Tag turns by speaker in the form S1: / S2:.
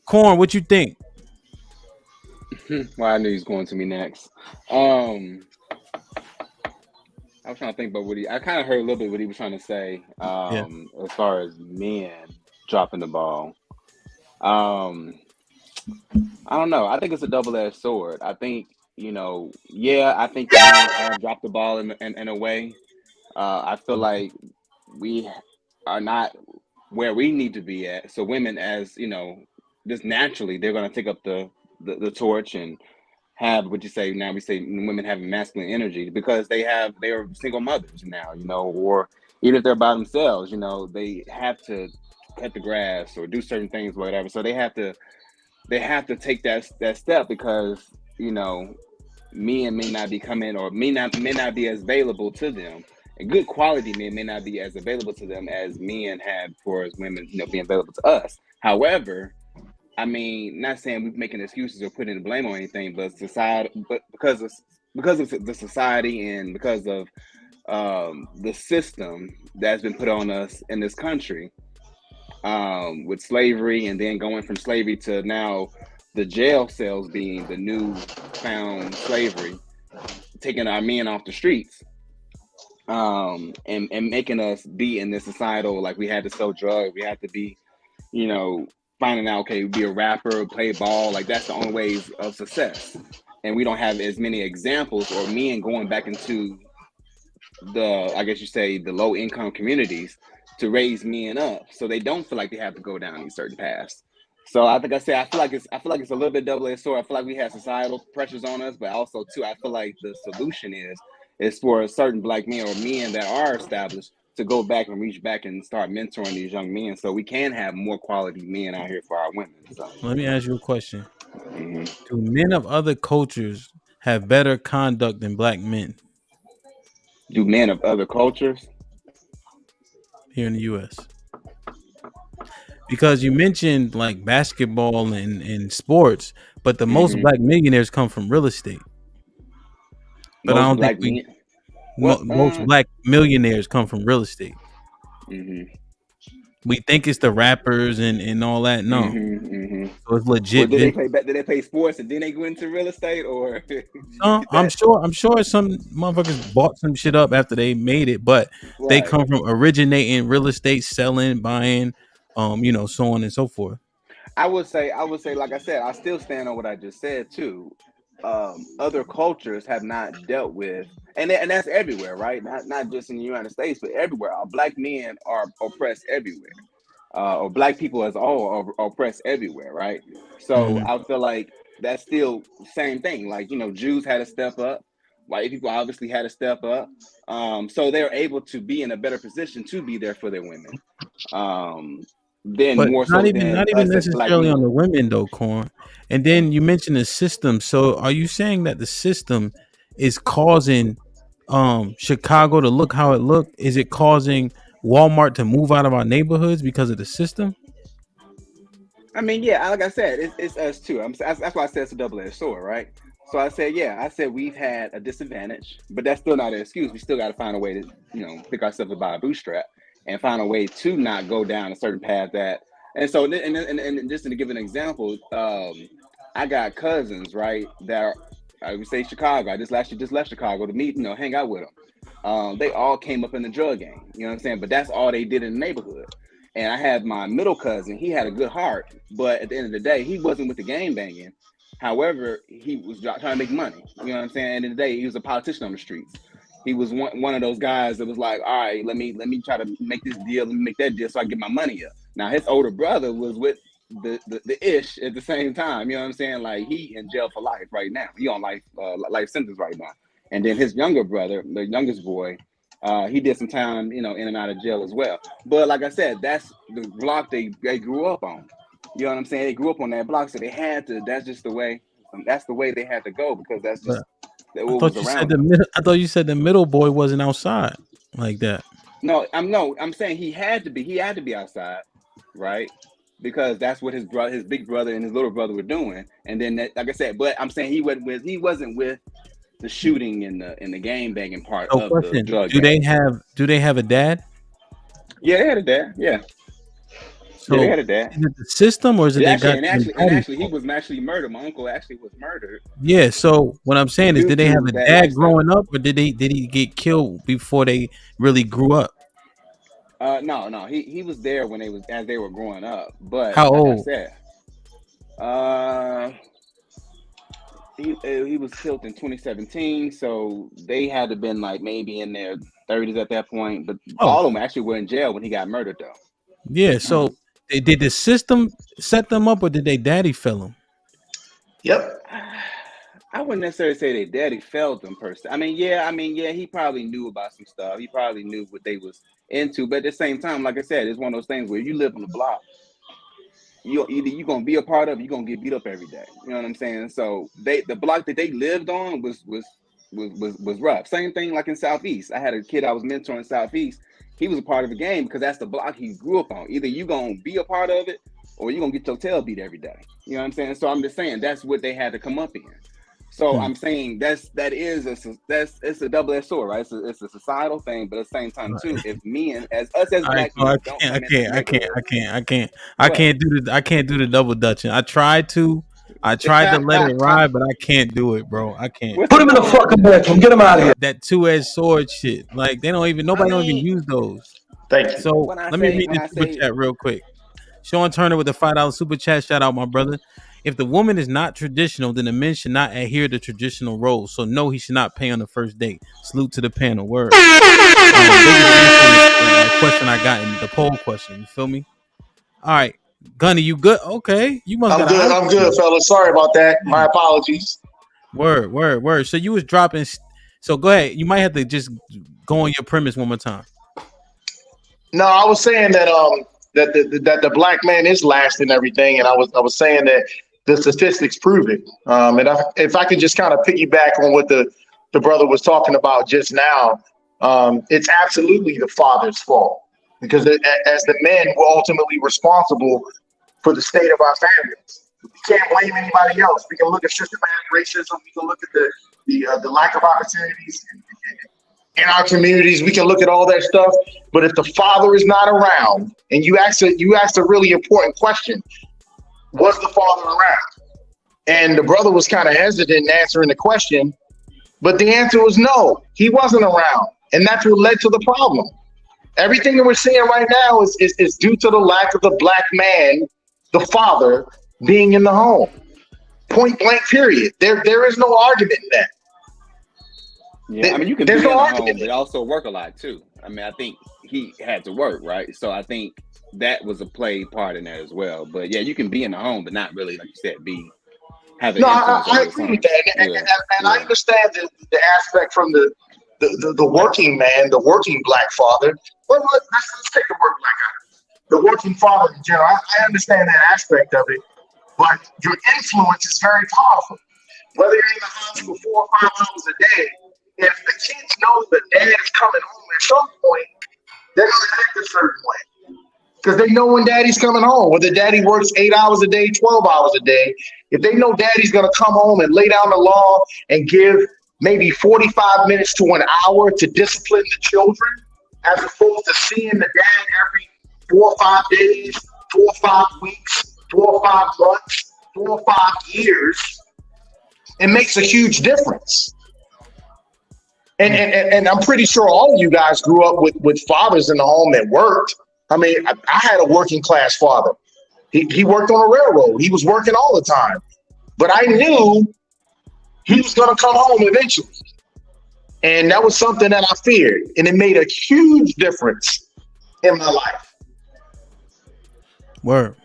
S1: Corn, what you think?
S2: Well, I knew he was going to me next. Um, I was trying to think about what I kind of heard a little bit what he was trying to say.
S1: Yeah,
S2: As far as men dropping the ball. Um, I don't know. I think it's a double-edged sword. I think, yeah, I think men have dropped the ball in a way. I feel like we are not where we need to be at. So women, as just naturally, they're going to take up the torch and have what you say now. We say women having masculine energy because they're single mothers now, or even if they're by themselves, they have to cut the grass or do certain things, whatever. So they have to take that step because you know men may not be coming or may not be as available to them. And good quality men may not be as available to them as men have for as women, being available to us. However, I mean, not saying we're making excuses or putting the blame on anything, but society, but because of the society and because of the system that's been put on us in this country, with slavery, and then going from slavery to now the jail cells being the new found slavery, taking our men off the streets, and making us be in this societal, like we had to sell drugs, we had to be, you know, finding out, okay, be a rapper, play ball, like that's the only ways of success. And we don't have as many examples or men going back into I guess you say, the low income communities to raise men up, so they don't feel like they have to go down these certain paths. So I think I say I feel like it's a little bit double-edged sword. I feel like we have societal pressures on us, but also too, I feel like the solution is for certain black men or men that are established to go back and reach back and start mentoring these young men, so we can have more quality men out here for our women. So,
S1: let me ask you a question.
S2: mhm.
S1: Do men of other cultures have better conduct than black men
S2: Do men of other cultures?
S1: here in the U.S.? Because you mentioned like basketball and sports, but the most
S2: Hmm.
S1: black millionaires come from real estate. But I
S2: Most
S1: don't think
S2: black men. Well,
S1: most black millionaires come from real estate.
S2: hmm
S1: We think it's the rappers and all that. No,
S2: hmm
S1: so it's
S2: Well,
S1: legit
S2: did they
S1: business.
S2: play? Did they play sports and then they go into real estate, or did you
S1: No,
S2: get that?
S1: I'm sure some motherfuckers bought some shit up after they made it, but they
S2: Right.
S1: come from originating real estate, selling, buying, so on and so forth.
S2: I would say, like I said, I still stand on what I just said too. Other cultures have not dealt with, and that's everywhere, right? Not just in the United States, but everywhere. Black men are oppressed everywhere, or black people as a whole are oppressed everywhere, right? So
S1: Mhm.
S2: I feel like that's still the same thing. Like, Jews had to step up. White people obviously had to step up. So they're able to be in a better position to be there for their women. Then
S1: But
S2: more
S1: not
S2: so
S1: even
S2: than
S1: not even
S2: us as black
S1: necessarily on
S2: men.
S1: the women though, Corn. And then you mentioned the system. So are you saying that the system is causing Chicago to look how it looked? Is it causing Walmart to move out of our neighborhoods because of the system?
S2: I mean, yeah, like I said, it's us too. That's why I said it's a double-edged sword, right? So I said, yeah, I said we've had a disadvantage, but that's still not an excuse. We still got to find a way to, pick ourselves up by a bootstrap and find a way to not go down a certain path that. And so, and just to give an example, I got cousins, right, that are, I would say Chicago. I just left Chicago to meet, hang out with them. They all came up in the drug game, you know what I'm saying? But that's all they did in the neighborhood. And I had my middle cousin. He had a good heart, but at the end of the day, he wasn't with the game banging. However, he was trying to make money. You know what I'm saying? At the end of the day, he was a politician on the streets. He was one of those guys that was like, all right, let me try to make this deal, let me make that deal so I get my money up. Now his older brother was with the ish at the same time. You know what I'm saying? Like, he in jail for life right now. He on life sentence right now. And then his younger brother, the youngest boy, he did some time, in and out of jail as well. But like I said, that's the block they grew up on. You know what I'm saying? They grew up on that block, so they had to. That's just the way. That's the way they had to go because that's
S1: But
S2: just what was around them.
S1: I thought you said the middle boy wasn't outside like that.
S2: No, I'm saying he had to be. He had to be outside, right? Because that's what his big brother and his little brother were doing. And then, like I said, but I'm saying he wasn't with the shooting and the game banging part
S1: So
S2: of the
S1: question,
S2: drug game.
S1: do they have a dad?
S2: Yeah, they had a dad. Yeah. Yeah, they
S1: So
S2: had a dad.
S1: is it the system or is it
S2: Yeah,
S1: they
S2: actually,
S1: got
S2: and
S1: their
S2: actually, and
S1: daddy's
S2: actually, he
S1: fault?
S2: was actually murdered. My uncle actually was murdered
S1: Yeah. So what I'm saying is,
S2: due
S1: did they have
S2: to
S1: a
S2: bad
S1: dad
S2: lifestyle.
S1: growing up, or did he get killed before they really grew up?
S2: No, no, he was there when they were growing up. But
S1: How
S2: like I
S1: old?
S2: said, uh, he was killed in 2017, so they had to been like maybe in their 30s at that point. But
S1: Oh,
S2: all of them actually were in jail when he got murdered, though.
S1: yeah. So did the system set them up, or did they daddy fail them?
S3: Yep.
S2: I wouldn't necessarily say their daddy failed them per se. I mean, yeah, he probably knew about some stuff. He probably knew what they was into. But at the same time, like I said, it's one of those things where you live on the block, you're gonna be a part of it, you're gonna get beat up every day. You know what I'm saying? So the block that they lived on was rough. Same thing like in Southeast. I had a kid I was mentoring in Southeast. He was a part of the game because that's the block he grew up on. Either you gonna be a part of it or you're gonna get your tail beat every day. You know what I'm saying? So I'm just saying that's what they had to come up in. So
S1: Hmm.
S2: I'm saying it's a double-edged sword, right? It's a societal thing, but at the same time too, if me and as us as
S1: All right,
S2: black
S1: so
S2: men don't come into the neighborhood,
S1: I
S2: what?
S1: can't do the double dutching. I tried to let it ride, but I can't do it, bro. I can't.
S2: What's
S3: Put
S2: the
S3: him in the
S2: double
S3: fucking
S2: dutching?
S3: bedroom. Get him out of here.
S1: That two-edged sword shit. Like
S2: I
S1: nobody don't even
S2: mean,
S1: use those.
S3: Thank you.
S1: So
S2: when I
S1: let me
S2: say
S1: read
S2: when
S1: the
S2: I
S1: super
S2: say
S1: chat real quick. Sean Turner with the $5 super chat. Shout out, my brother. If the woman is not traditional, then the men should not adhere to traditional roles. So no, he should not pay on the first date. Salute to the panel. Word. They just answering a question I got in the poll question. You feel me? All right, Gunny, you good? Okay, you must got an
S3: I'm good,
S1: iPhone.
S3: fellas. Sorry about that. My
S1: Yeah.
S3: apologies.
S1: Word, word, word. So you was dropping. So go ahead. You might have to just go on your premise one more time.
S3: No, I was saying that that the black man is last in everything, and I was saying that the statistics prove it. If I could just kind of piggyback on what the brother was talking about just now, it's absolutely the father's fault because as the men, we're ultimately responsible for the state of our families. We can't blame anybody else. We can look at systematic racism. We can look at the lack of opportunities in our communities. We can look at all that stuff. But if the father is not around, and you asked a really important question, was the father around? And the brother was kind of hesitant in answering the question, but the answer was no, he wasn't around, and that's what led to the problem. Everything that we're seeing right now is due to the lack of the black man, the father, being in the home. Point blank. Period. There is no argument in that.
S2: yeah, I mean, you can
S3: There's
S2: be
S3: no
S2: in the
S3: argument
S2: home,
S3: in
S2: but
S3: it.
S2: also work a lot too. I mean, I think he had to work, right? So I think that was a play part in that as well. But yeah, you can be in the home, but not really, like you said, have an
S3: No,
S2: influence
S3: I
S2: over your
S3: agree with
S2: son.
S3: that,
S2: Yeah,
S3: and I
S2: yeah.
S3: understand the aspect from the working man, the working black father. Well, let's take the work black out. The working father in general. I understand that aspect of it, but your influence is very powerful. Whether you're in the house for 4 or 5 hours a day, if the kids know the dad is coming home at some point, they're gonna act a certain way because they know when daddy's coming home. Whether daddy works 8 hours a day, 12 hours a day, if they know daddy's gonna come home and lay down the law and give maybe 45 minutes to an hour to discipline the children, as opposed to seeing the dad every 4 or 5 days, 4 or 5 weeks, 4 or 5 months, 4 or 5 years, it makes a huge difference. And I'm pretty sure all of you guys grew up with fathers in the home that worked. I mean, I had a working class father. He worked on a railroad. He was working all the time. But I knew he was going to come home eventually. And that was something that I feared. And it made a huge difference in my life.
S1: Word.